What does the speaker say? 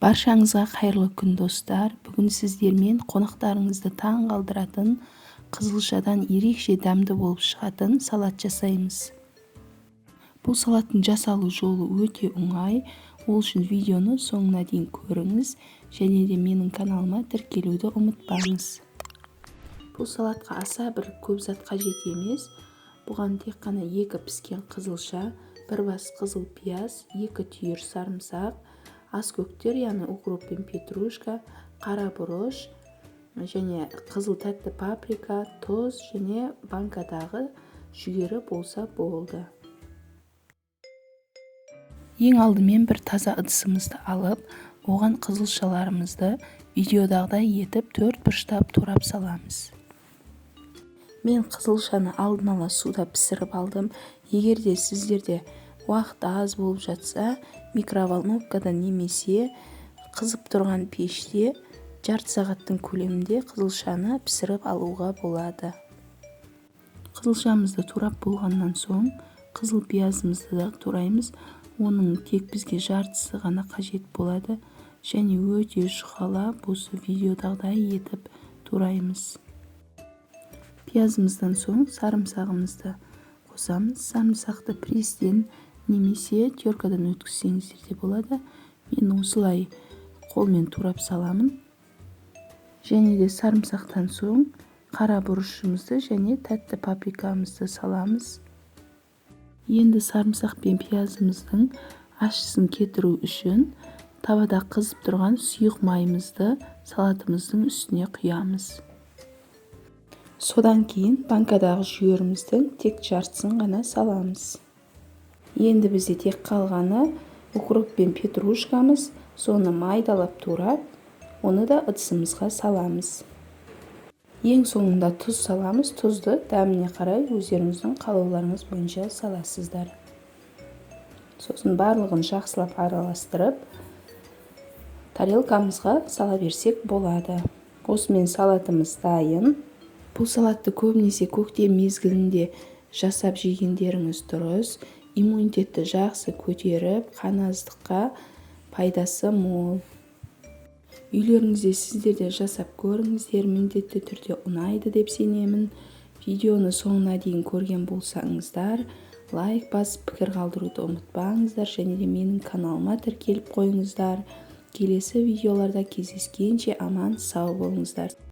Баршаңызға қайырлы күн достар. Бүгін сіздермен қонақтарыңызды таң қалдыратын, қызылшадан ерекше дәмді болып шығатын салат жасаймыз. Бұл салаттың жасалу жолы өте оңай. Ол үшін видеоны соңына дейін көріңіз және де менің каналыма тіркелуді ұмытпаңыз. Бұл салатқа аса бір көп зат қажет емес. Бұған тек қана 2 піскен қызылша, 1 бас қызыл пияз, 2 түйір сарымсақ, аскөктер, яғни укроп пен петрушка, қара бұрыш және қызыл тәтті паприка, тұз және банкадағы жүгері болса болды. Ең алдымен бір таза ыдысымызды алып, оған қызылшаларымызды видеодағыдай етіп 4 бұрыштап турап саламыз. Мен қызылшаны алдын ала суда пісіріп алдым. Егер де сіздерде уақыт аз болып жатса, микроволновкада немесе қызып тұрған пеште жарты сағаттың көлемінде қызылшаны пісіріп алуға болады. Қызылшамызды турап болғаннан соң қызыл пиязымызды да тураймыз. Оның тек бізге жартысы ғана қажет болады және өте жұқалап осы видеодағыдай етіп тураймыз. Пиязымыздан соң сарымсағымызды қосамыз. Сарымсақты престен немесе теркадан өткізсеңіздер де болады. Мен осылай қолмен турап саламын. Және де сарымсақтан соң қара бұрышымызды және тәтті паприкамызды саламыз. Енді сарымсақ пен пиязымыздың ащысын кетіру үшін тавада қызып тұрған сұйық майымызды салатымыздың үстіне құямыз. Содан кейін банкадағы жүгеріміздің тек жартысын ғана саламыз. Енді бізде тек қалғаны укроп пен петрушкамыз. Соны майдалап турап, оны да ыдысымызға саламыз. Ең соңында тұз саламыз. Тұзды дәміне қарай өздеріңіздің қалауларыңыз бойынша саласыздар. Сосын барлығын жақсылап араластырып, тарелкамызға сала берсек болады. Осымен салатымыз дайын. Бұл салатты көбінесе көктем мезгілінде жасап жегендеріңіз дұрыс. Иммунитетті жақсы көтеріп, қан аздыққа пайдасы мол. Үйлеріңізде сіздер де жасап көріңіздер, міндетті түрде ұнайды деп сенемін. Видеоны соңына дейін көрген болсаңыздар, лайк басып пікір қалдыруды ұмытпаңыздар және де менің каналыма тіркеліп қойыңыздар. Келесі видеоларда кездескенше аман сау болыңыздар.